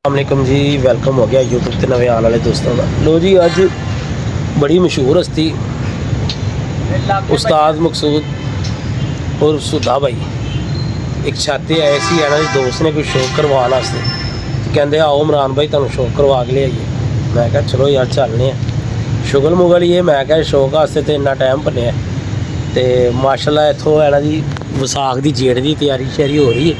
वालेकुम जी, वेलकम हो गया यूट्यूब से नवे आने वाले दोस्तों का। लो जी, अज बड़ी मशहूर हस्ती उस्ताद मकसूद और सुधा भाई एक छाते आए सी इन्हों के दोस्त ने कोई शौक करवाने वास्ते, कहते आओ इमरान भाई तुहानू शौक करवा के लियाइए। मैं क्या चलो यार चलने शुगल मुगल ये मैं क्या शौक वास्ते तो इन्ना टाइम भनिया तो माशाल्लाह इतों इन्हों की विसाख की जेठ की तैयारी श्यारी हो रही है।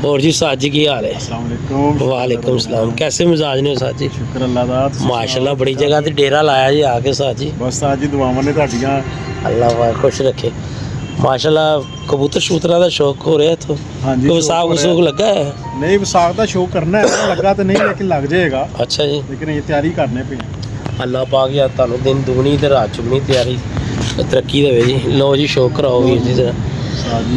और जी साज जी की हाल है? अस्सलाम वालेकुम। वालेकुम सलाम। कैसे मिजाज ने साज जी? शुक्र अल्लाह दा। माशाल्लाह बड़ी जगह ते डेरा लाया जी आके साज जी। बस साज जी दुआवां ने तुहाडियां, अल्लाह पाक खुश रखे। माशाल्लाह कबूतर शूतरा का शौक हो रहा है तो हाँ जी, विसाख वसूख लगा है? नहीं विसाख का शौक करना है, लगा तो नहीं लेकिन लग जाएगा। अच्छा जी, लेकिन ये तैयारी करने पे अल्लाह पाक यार तुहानू दिन दुगनी ते रात चुगनी तैयारी तरक्की देवे जी। लो जी शौक कराओ वीर जी जरा। साज जी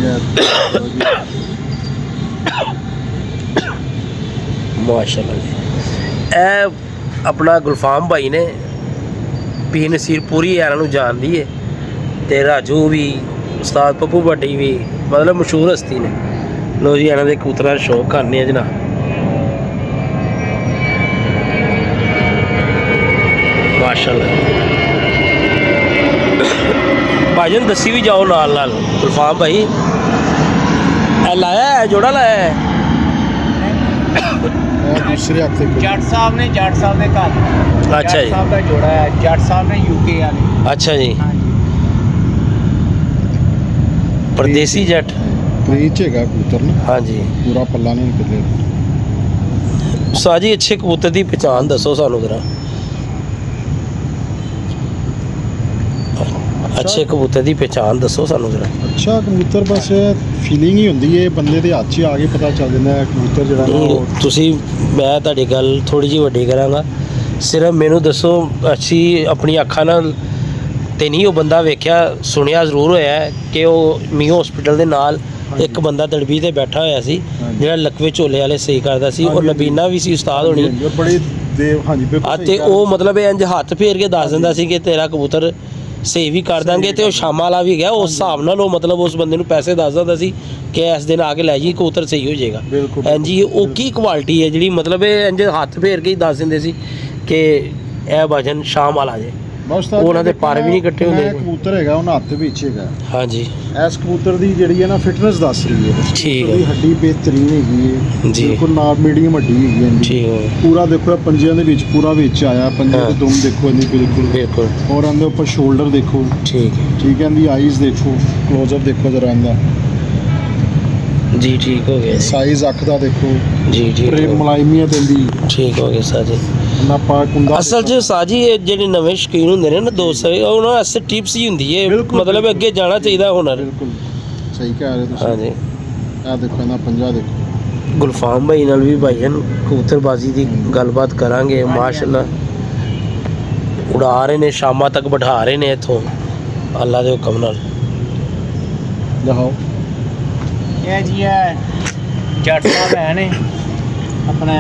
माशाल्लाह जी। ए अपना गुलफाम भाई ने पी नसीर पूरी इन्हों जानती है तो राजू भी उस्ताद पप्पू भट्टी भी मतलब मशहूर हस्ती ने। लो जी इन्हों के कबूतरा शौक करने जनाब। माशाल्लाह भाईजान दसी भी जाओ नाल नाल। गुलफाम भाई लाया है जोड़ा लाया है? दूसरे हफ्ते जट साहब ने घर अच्छा जी, साहब का जोड़ा है। जट साहब ने यूके वाले। अच्छा जी, हाँ जी। परदेसी जट। प्रीच है कबूतर ना। हाँ जी पूरा पल्ला नहीं निकले। साजी अच्छे कबूतर की पहचान दसो सानू जरा। अच्छे कबूतर की पहचान दसो सानू जरा। अच्छा कबूतर बस फीलिंग ही होंदी है बंदे दे हाथ 'च आके पता चल जाता है कबूतर जरा ना। तुसी मैं तुहाडी गल थोड़ी जी वड्डी करांगा, सिर्फ मैनू दसो अच्छी अपनी अखां नाल ते नहीं वो बंदा वेख्या सुनिया जरूर होया कि वो मीओ हॉस्पिटल दे नाल एक बंदा दड़बी ते बैठा होया सी जिहड़ा लकवे झोले वाले सही करदा सी और नबीना भी सी उस्ताद होनी। बड़ी देव हाँ जी बिल्कुल। ते वो मतलब इंज हत्थ फेर के दस दिंदा सी कि तेरा कबूतर सही भी कर देंगे तो शाम वाला भी गया उस हिसाब नाल मतलब उस बंदे नूं पैसे दस दिंदा सी कि इस दिन आके लै जी कबूतर सही हो जाएगा। इंज ही वो की क्वालिटी है जी मतलब इंज हत्थ फेर के ही दस दिंदे सी कि यह वजन शाम वाला जे। ਉਹਨਾਂ ਦੇ ਪਰ ਵੀ ਨਹੀਂ ਕੱਟੇ ਹੁੰਦੇ। ਕਬੂਤਰ ਹੈਗਾ ਉਹਨਾਂ ਹੱਥ ਵਿੱਚ ਹੈਗਾ। ਹਾਂਜੀ ਇਸ ਕਬੂਤਰ ਦੀ ਜਿਹੜੀ ਹੈ ਨਾ ਫਿਟਨੈਸ ਦੱਸ ਰਹੀ ਹੈ। ਠੀਕ ਹੈ। ਹੱਡੀ ਬਿਹਤਰੀਨ ਹੈਗੀ ਹੈ ਜੀ ਬਿਲਕੁਲ ਨਾਲ ਮੀਡੀਅਮ ਹੱਡੀ ਹੈਗੀ ਹੈ। ਠੀਕ ਹੈ। ਪੂਰਾ ਦੇਖੋ ਪੰਜਿਆਂ ਦੇ ਵਿੱਚ ਪੂਰਾ ਵਿੱਚ ਆਇਆ ਪੰਜੇ ਦੇ ਦੁਮ ਦੇਖੋ ਇਹਦੀ ਬਿਲਕੁਲ ਬਿਲਕੁਲ। ਔਰ ਇਹਦੇ ਉੱਪਰ ਸ਼ੋਲਡਰ ਦੇਖੋ। ਠੀਕ ਹੈ। ਠੀਕ ਹੈ। ਇਹਦੀ ਆਈਜ਼ ਦੇਖੋ ਕਲੋਜ਼ਅਪ ਦੇਖੋ ਜਰਾ ਇਹਦਾ ਜੀ ਠੀਕ ਹੋ ਗਿਆ। ਸਾਈਜ਼ ਅੱਖ ਦਾ ਦੇਖੋ ਜੀ ਜੀ ਮੁਲਾਇਮੀਅਤ ਇਹਦੀ ਠੀਕ ਹੋ ਗਿਆ ਸਾਜੀ। ਨਾ ਪਾਕ ਹੁੰਦਾ ਅਸਲ 'ਚ ਸਾਜੀ ਇਹ ਜਿਹੜੇ ਨਵੇਂ ਸ਼ੌਕੀਨ ਹੁੰਦੇ ਨੇ ਨਾ ਦੋਸਤ ਉਹਨਾਂ ਵਾਸਤੇ ਟਿਪਸ ਹੀ ਹੁੰਦੀ ਹੈ ਮਤਲਬ ਅੱਗੇ ਜਾਣਾ ਚਾਹੀਦਾ ਹੁਨਰ। ਬਿਲਕੁਲ ਸਹੀ ਕਹਿ ਰਹੇ ਤੁਸੀਂ। ਹਾਂਜੀ ਆਹ ਦੇਖੋ ਇਹਦਾ ਪੰਜਾ ਦੇਖੋ। ਗੁਲਫਾਮ ਭਾਈ ਨਾਲ ਵੀ ਭਾਈਜਾਨ ਕਬੂਤਰਬਾਜ਼ੀ ਦੀ ਗੱਲਬਾਤ ਕਰਾਂਗੇ। ਮਾਸ਼ਾਅੱਲਾ ਉਡਾ ਰਹੇ ਨੇ ਸ਼ਾਮਾਂ ਤੱਕ ਬਿਠਾ ਰਹੇ ਨੇ ਇੱਥੋਂ ਅੱਲਾ ਦੇ ਹੁਕਮ ਨਾਲ। ਦਿਖਾਓ ये जी है जट साहब है ने अपने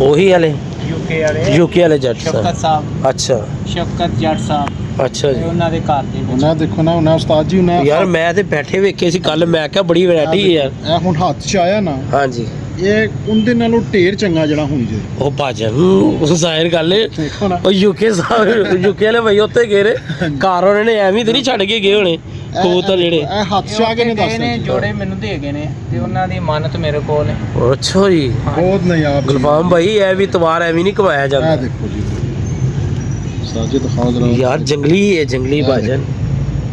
ਉਹੀ ਵਾਲੇ यूके वाले ਵਾਲੇ ਜੱਟ शफकत ਸਾਹਿਬ। साहब ਅੱਛਾ शफकत जट साहब ਅੱਛਾ ਜੀ। ਉਹਨਾਂ ਦੇ ਘਰ ਦੇ ਵਿੱਚ। ਉਹਨਾਂ ਦੇਖੋ ਨਾ ਉਹਨਾਂ ਉਸਤਾਦ ਜੀ ਉਹਨਾਂ ਯਾਰ ਮੈਂ ਤੇ ਬੈਠੇ ਵੇਖੇ ਸੀ ਕੱਲ ਮੈਂ ਕਿਹਾ ਬੜੀ ਵੈਰਾਈਟੀ ਹੈ ਯਾਰ। ਇਹ ਹੁਣ ਹੱਥ 'ਚ ਆਇਆ ਨਾ ਹਾਂਜੀ ਇਹ ਉਹਦੇ ਨਾਲੋਂ ਢੇਰ ਚੰਗਾ ਜਿਹੜਾ ਹੁਣ ਜੇ ਉਹ ਭਾਜਨ ਉਹ ਜ਼ਾਹਿਰ ਗੱਲ ਹੈ ਦੇਖੋ ਨਾ ਉਹ ਯੂਕੇ ਵਾਲੇ ਭਾਈ ਉੱਥੇ ਗਏ ਨੇ ਘਰ ਉਹਨਾਂ ਨੇ ਐਵੇਂ ਤੇ ਨਹੀਂ ਛੱਡ ਕੇ ਗਏ ਹੋਣੇ ਕਬੂਤਰ ਜਿਹੜੇ ਇਹ ਹੱਥ 'ਚ ਆ ਕੇ ਨਹੀਂ ਦੱਸਦੇ ਨੇ ਜੋੜੇ ਮੈਨੂੰ ਦੇ ਗਏ ਨੇ ਤੇ ਉਹਨਾਂ ਦੀ ਮਾਨਤ ਮੇਰੇ ਕੋਲ ਹੈ। ਅੱਛਾ ਜੀ ਬਹੁਤ ਨਯਾਬ ਗੁਲਫਾਮ ਭਾਈ ਇਹ ਵੀ ਤਵਾਰ ਐਵੇਂ ਨਹੀਂ ਕਮਾਇਆ ਜਾਂਦਾ। ਇਹ ਦੇਖੋ ਜੀ ਸਾਜਿਦ ਦਿਖਾਓ ਜਰਾ ਯਾਰ ਜੰਗਲੀ ਹੈ ਜੰਗਲੀ ਭਾਜਨ।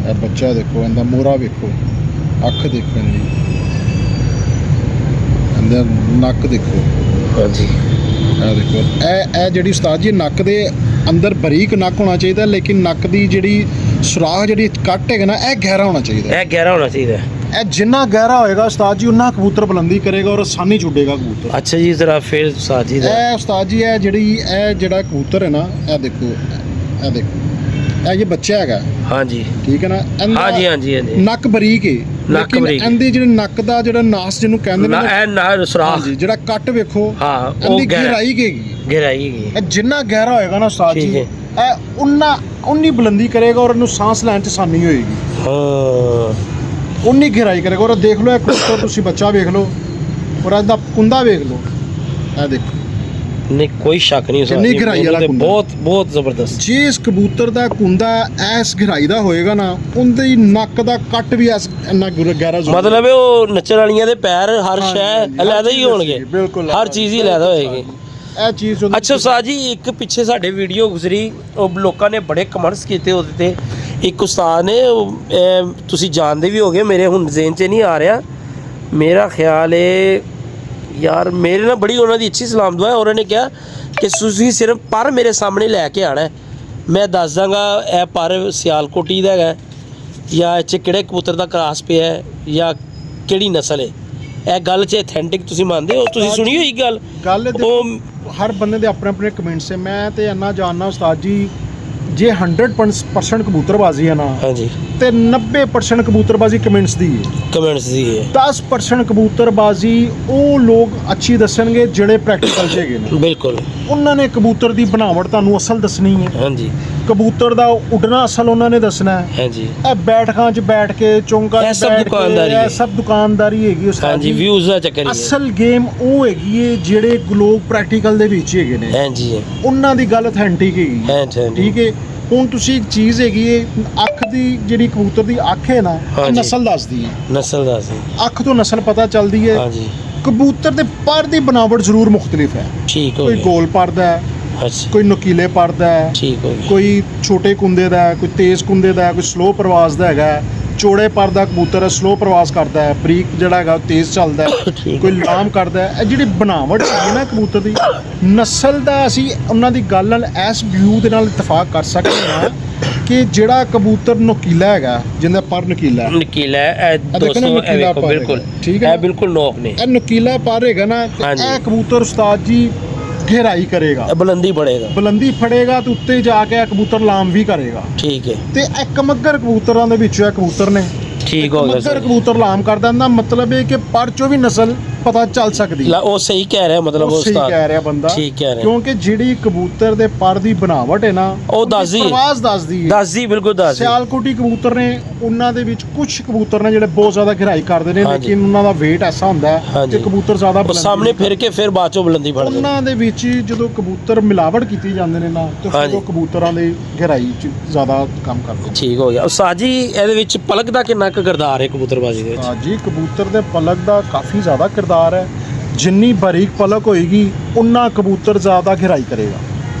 ਇਹ ਬੱਚਾ ਦੇਖੋ ਇਹਦਾ ਮੋਹਰਾ ਵੇਖੋ ਅੱਖ ਦੇਖੋ ਇਹਦੀ ਅੰਦਰ ਨੱਕ ਦੇਖੋ। ਹਾਂਜੀ ਇਹ ਦੇਖੋ ਇਹ ਜਿਹੜੀ ਉਸਤਾਦ ਜੀ ਨੱਕ ਦੇ ਅੰਦਰ ਬਰੀਕ ਨੱਕ ਹੋਣਾ ਚਾਹੀਦਾ ਲੇਕਿਨ ਨੱਕ ਦੀ ਜਿਹੜੀ ਸੁਰਾਖ ਜਿਹੜੀ ਕੱਟ ਹੈਗਾ ਨਾ ਇਹ ਗਹਿਰਾ ਹੋਣਾ ਚਾਹੀਦਾ। ਇਹ ਗਹਿਰਾ ਹੋਣਾ ਚਾਹੀਦਾ। ਇਹ ਜਿੰਨਾ ਗਹਿਰਾ ਹੋਏਗਾ ਉਸਤਾਦ ਜੀ ਉਨਾ ਕਬੂਤਰ ਬੁਲੰਦੀ ਕਰੇਗਾ ਔਰ ਆਸਾਨੀ ਛੁੱਟੇਗਾ ਕਬੂਤਰ। ਅੱਛਾ ਜੀ ਜ਼ਰਾ ਫਿਰ ਸਾਜੀ ਦਾ ਇਹ ਉਸਤਾਦ ਜੀ ਇਹ ਜਿਹੜਾ ਕਬੂਤਰ ਹੈ ਨਾ ਇਹ ਦੇਖੋ ਇਹ ਇਹ ਬੱਚਾ ਹੈਗਾ। ਹਾਂਜੀ ਠੀਕ ਹੈ ਨਾ ਹਾਂਜੀ ਹਾਂਜੀ ਹਾਂਜੀ ਨੱਕ ਬਰੀਕ ਹੈ ਨੱਕ ਬਰੀਕ ਇਹਦੇ ਜਿਹੜੇ ਨੱਕ ਦਾ ਜਿਹੜਾ ਨਾਸ ਜਿਹਨੂੰ ਕਹਿੰਦੇ ਨੇ ਇਹ ਨਾ ਸੁਰਾਖ ਹਾਂਜੀ ਜਿਹੜਾ ਕੱਟ ਵੇਖੋ ਹਾਂ ਉਹ ਇਹਦੀ ਗਹਿਰਾਈ ਹੈਗੀ। ਗਹਿਰਾਈ ਹੈਗੀ। ਇਹ ਜਿੰਨਾ ਗਹਿਰਾ ਹੋਏਗਾ ਨਾ ਉਸਤਾਦ ਜੀ ਇਹ ਉਨੀ ਬੁਲੰਦੀ ਕਰੇਗਾ ਔਰ ਇਹਨੂੰ ਸਾਹ ਲੈਣ 'ਚ ਆਸਾਨੀ ਹੋਏਗੀ। ਹਾਂ ਉਨੀ ਗਹਿਰਾਈ ਕਰੇਗਾ ਔਰ ਦੇਖ ਲਓ ਇਹ ਕਬੂਤਰ ਤੁਸੀਂ ਬੱਚਾ ਵੇਖ ਲਓ ਔਰ ਇਹਦਾ ਕੁੰਦਾ ਵੇਖ ਲਓ ਇਹ ਦੇਖੋ ਨਹੀਂ ਕੋਈ ਸ਼ੱਕ ਨਹੀਂ ਕਿੰਨੀ ਗਹਿਰਾਈ ਵਾਲਾ ਕੁੰਦਾ। ਬਹੁਤ ਜ਼ਬਰਦਸਤ। ਜੇ ਇਸ ਕਬੂਤਰ ਦਾ ਕੁੰਦਾ ਐਸ ਗਹਿਰਾਈ ਦਾ ਹੋਏਗਾ ਨਾ, ਉਹਦੇ ਨੱਕ ਦਾ ਕੱਟ ਵੀ ਐਸ ਇੰਨਾ ਗਹਿਰਾ ਜ਼ਰੂਰ। ਮਤਲਬ ਇਹ ਉਹ ਨੱਚਣ ਵਾਲੀਆਂ ਦੇ ਪੈਰ ਹਰ ਹਾਂਜੀ, ਸ਼ੈ ਹਾਂਜੀ, ਅਲੱਗਾ ਹੀ ਹੋਣਗੇ, ਬਿਲਕੁਲ ਹਰ ਚੀਜ਼ ਹੀ ਅਲੱਗਾ ਹੋਏਗੀ। ਇਹ ਚੀਜ਼ ਜਦੋਂ ਅੱਛਾ ਉਸਤਾਦ ਜੀ, ਇੱਕ ਪਿੱਛੇ ਸਾਡੇ ਵੀਡੀਓ ਗੁਜ਼ਰੀ, ਉਹ ਲੋਕਾਂ ਨੇ ਬੜੇ ਕਮੈਂਟਸ ਕੀਤੇ ਉਹਦੇ ਤੇ। ਇੱਕ ਉਸਤਾਦ ਨੇ ਤੁਸੀਂ ਜਾਣਦੇ ਵੀ ਹੋਗੇ, ਮੇਰੇ ਹੁਣ ਜ਼ਿਹਨ 'ਚ ਨਹੀਂ ਆ ਰਿਹਾ, ਮੇਰਾ ਖਿਆਲ ਹੈ ਯਾਰ ਮੇਰੇ ਨਾਲ ਬੜੀ ਉਹਨਾਂ ਦੀ ਅੱਛੀ ਸਲਾਮ ਦੁਆ ਹੈ। ਉਹਨਾਂ ਨੇ ਕਿਹਾ ਕਿ ਤੁਸੀਂ ਸਿਰਫ ਪਰ ਮੇਰੇ ਸਾਹਮਣੇ ਲੈ ਕੇ ਆਣਾ, ਮੈਂ ਦੱਸ ਦਾਂਗਾ ਇਹ ਪਰ ਸਿਆਲਕੋਟੀ ਦਾ ਹੈਗਾ ਜਾਂ ਇਹ 'ਚ ਕਿਹੜੇ ਕਬੂਤਰ ਦਾ ਕ੍ਰਾਸ ਪਿਆ ਹੈ ਜਾਂ ਕਿਹੜੀ ਨਸਲ ਹੈ। ਇਹ ਗੱਲ 'ਚ ਅਥੈਂਟਿਕ ਤੁਸੀਂ ਮੰਨਦੇ ਹੋ? ਤੁਸੀਂ ਸੁਣੀ ਹੋਈ ਗੱਲ ਉਹ ਹਰ ਬੰਦੇ ਦੇ ਆਪਣੇ ਆਪਣੇ ਕਮੈਂਟਸ ਹੈ। ਮੈਂ ਤੇ ਇੰਨਾ ਜਾਣਨਾ ਉਸਤਾਦ ਜੀ, ਜੇ 100% ਕਬੂਤਰਬਾਜ਼ੀ ਹੈ ਨਾ, ਹਾਂਜੀ, ਤੇ 90% ਕਬੂਤਰਬਾਜ਼ੀ ਕਮੈਂਟਸ ਦੀ ਹੈ। ਕਮੈਂਟਸ ਦੀ ਹੈ। 10% ਕਬੂਤਰਬਾਜ਼ੀ ਉਹ ਲੋਕ ਅੱਛੀ ਦੱਸਣਗੇ ਜਿਹੜੇ ਪ੍ਰੈਕਟੀਕਲ 'ਚ ਹੈਗੇ ਨੇ। ਬਿਲਕੁਲ, ਉਹਨਾਂ ਨੇ ਕਬੂਤਰ ਦੀ ਬਣਾਵਟ ਤੁਹਾਨੂੰ ਅਸਲ ਦੱਸਣੀ ਹੈ, ਹਾਂਜੀ ਕਬੂਤਰ ਦਾ ਉੱਡਣਾ ਅਸਲ ਉਹਨਾਂ ਨੇ ਦੱਸਣਾ ਹੈ। ਹਾਂਜੀ, ਇਹ ਬੈਠਕਾਂ 'ਚ ਬੈਠ ਕੇ ਚੌਂਕਾਂ 'ਚ ਇਹ ਸਭ ਬੈਠ ਕੇ ਦੁਕਾਨਦਾਰੀ ਹੈ। ਇਹ ਸਭ ਦੁਕਾਨਦਾਰੀ ਹੈਗੀ ਉਸਤਾਦ ਹਾਂਜੀ, ਜੀ। ਵਿਊਜ਼ ਦਾ ਚੱਕਰ ਹੀ ਹੈ। ਅਸਲ ਗੇਮ ਉਹ ਹੈਗੀ ਹੈ ਜਿਹੜੇ ਲੋਕ ਪ੍ਰੈਕਟੀਕਲ ਦੇ ਵਿੱਚ ਹੈਗੇ ਨੇ, ਹਾਂਜੀ ਉਹਨਾਂ ਦੀ ਗੱਲ ਅਥੈਂਟਿਕ ਹੈਗੀ ਹੈ। ਹਾਂਜੀ, ਠੀਕ ਹੈ। ਹੁਣ ਤੁਸੀਂ ਇੱਕ ਚੀਜ਼ ਹੈਗੀ ਹੈ, ਅੱਖ ਦੀ ਜਿਹੜੀ ਕਬੂਤਰ ਦੀ ਅੱਖ ਹੈ ਨਾ, ਇਹ ਹਾਂਜੀ। ਨਸਲ ਦੱਸਦੀ ਹੈ। ਨਸਲ ਦਾ ਸੀ। ਅੱਖ ਤੋਂ ਨਸਲ ਪਤਾ ਚੱਲਦੀ ਹੈ। ਹਾਂਜੀ, ਕਬੂਤਰ ਦੇ ਪਰ ਦੀ ਬਣਾਵਟ ਜ਼ਰੂਰ ਮੁਖਤਲਿਫ ਹੈ। ਠੀਕ ਹੋ ਕੋਈ ਗਿਆ। ਗੋਲ ਪਰਦਾ ਹੈ, ਅੱਛਾ, ਕੋਈ ਨੁਕੀਲੇ ਪਰਦਾ ਹੈ, ਠੀਕ ਹੋ ਗਿਆ। ਕੋਈ ਛੋਟੇ ਕੁੰਦੇ ਦਾ ਹੈ, ਕੋਈ ਤੇਜ਼ ਕੁੰਦੇ ਦਾ ਹੈ, ਕੋਈ ਸਲੋ ਪ੍ਰਵਾਸ ਦਾ ਹੈਗਾ ਹੈ। ਚੌੜੇ ਪਰ ਦਾ ਕਬੂਤਰ ਹੈ, ਸਲੋ ਪ੍ਰਵਾਸ ਕਰਦਾ ਹੈ। ਬਰੀਕ ਜਿਹੜਾ ਹੈਗਾ ਉਹ ਤੇਜ਼ ਚੱਲਦਾ ਹੈ, ਠੀਕ ਕੋਈ ਲਾਮ ਕਰਦਾ ਹੈ। ਇਹ ਜਿਹੜੀ ਬਣਾਵਟ ਹੈਗੀ ਨਾ ਕਬੂਤਰ ਦੀ ਨਸਲ ਦਾ, ਅਸੀਂ ਉਹਨਾਂ ਦੀ ਗੱਲ ਨਾਲ ਇਸ ਵਿਊ ਦੇ ਨਾਲ ਇਤਫਾਕ ਕਰ ਸਕਦੇ ਹਾਂ ਕਿ ਜਿਹੜਾ ਕਬੂਤਰ ਨੁਕੀਲਾ ਹੈਗਾ, ਜਿਹਦਾ ਪਰ ਨੁਕੀਲਾ ਹੈ, ਨਕੀਲਾ ਹੈ ਇਹ ਦੇਖੋ ਨਾ, ਦੋਸਤੋ, ਇਹ ਨੁਕੀਲਾ ਵੇਖੋ ਪਰ ਬਿਲਕੁਲ ਹੈਗਾ, ਠੀਕ ਹੈ ਇਹ ਨਾ? ਬਿਲਕੁਲ ਨੋਕ ਨੇ, ਇਹ ਨੁਕੀਲਾ ਪਰ ਹੈਗਾ ਨਾ, ਤੇ ਹਾਂਜੀ। ਇਹ ਕਬੂਤਰ ਉਸਤਾਦ ਜੀ ਗਹਿਰਾਈ ਕਰੇਗਾ, ਇਹ ਬੁਲੰਦੀ ਬੜੇਗਾ। ਬੁਲੰਦੀ ਫੜੇਗਾ ਤੇ ਉੱਤੇ ਜਾ ਕੇ ਇਹ ਕਬੂਤਰ ਲਾਮ ਵੀ ਕਰੇਗਾ। ਠੀਕ ਹੈ, ਤੇ ਇਹ ਕਮੱਗਰ ਕਬੂਤਰਾਂ ਦੇ ਵਿੱਚੋਂ ਇਹ ਕਬੂਤਰ ਨੇ। ਠੀਕ ਹੋ ਗਿਆ ਕਮੱਗਰ ਸਰ। ਕਬੂਤਰ ਲਾਮ ਕਰਦਾ, ਇਹਦਾ ਮਤਲਬ ਹੈ ਕਿ ਪਰ ਚੋਂ ਵੀ ਨਸਲ ਪਤਾ ਚੱਲ ਸਕਦੀ ਹੈ। ਉਹ ਸਹੀ ਕਹਿ ਰਿਹਾ, ਮਤਲਬ ਉਹ ਸਹੀ ਉਸਤਾਦ ਕਹਿ ਰਿਹਾ ਬੰਦਾ, ਠੀਕ ਕਹਿ ਰਿਹਾ। ਕਿਉਂਕਿ ਜਿਹੜੀ ਕਬੂਤਰ ਦੇ ਪਰ ਦੀ ਬਣਾਵਟ ਹੈ ਨਾ, ਉਹ ਦੱਸਦੀ ਹੈ। ਪ੍ਰਵਾਸ ਦੱਸਦੀ ਹੈ। ਦੱਸਦੀ ਬਿਲਕੁਲ ਦੱਸਦੀ। ਸਿਆਲਕੋਟੀ ਕਬੂਤਰ ਨੇ, ਉਹਨਾਂ ਦੇ ਵਿੱਚ ਕੁਝ ਕਬੂਤਰ ਨੇ ਜਿਹੜੇ ਬਹੁਤ ਜ਼ਿਆਦਾ ਗਹਿਰਾਈ ਕਰਦੇ ਨੇ, ਹਾਂਜੀ। ਲੇਕਿਨ ਉਹਨਾਂ ਦਾ weight ਐਸਾ ਹੁੰਦਾ ਹੈ ਹਾਂਜੀ। ਕਿ ਕਬੂਤਰ ਜ਼ਿਆਦਾ ਉਹ ਬੁਲੰਦੀ ਸਾਹਮਣੇ ਨਹੀਂ ਫਿਰ ਕੇ ਫਿਰ ਬਾਅਦ ਚੋਂ ਬੁਲੰਦੀ ਫੜਦੇ ਨੇ। ਉਹਨਾਂ ਦੇ ਵਿੱਚ ਜਦੋਂ ਕਬੂਤਰ ਮਿਲਾਵਟ ਕੀਤੀ ਜਾਂਦੇ ਨੇ ਨਾ, ਤੇ ਫਿਰ ਹਾਂਜੀ। ਉਹ ਕਬੂਤਰਾਂ ਦੀ ਗਹਿਰਾਈ 'ਚ ਜ਼ਿਆਦਾ ਕੰਮ ਕਰਦੇ ਨੇ। ਠੀਕ ਹੋ ਗਿਆ ਉਸਤਾਦ ਜੀ। ਇਹਦੇ ਵਿੱਚ ਪਲਕ ਦਾ ਕਿੰਨਾ ਕੁ ਕਿਰਦਾਰ ਹੈ ਕਬੂਤਰਬਾਜ਼ੀ ਦੇ ਵਿੱਚ? ਹਾਂ ਜੀ, ਕਬੂਤਰ ਦੇ ਪਲਕ ਦਾ ਕਾਫੀ ਜ਼ਿਆਦਾ ਕਿਰਦਾਰ ਹੈ। ਜਿੰਨੀ ਬਾਰੀਕ ਪਲਕ ਹੋਏਗੀ, ਉਨਾ ਕਬੂਤਰ ਜ਼ਿਆਦਾ ਗਹਿਰਾਈ ਕਰੇਗਾ।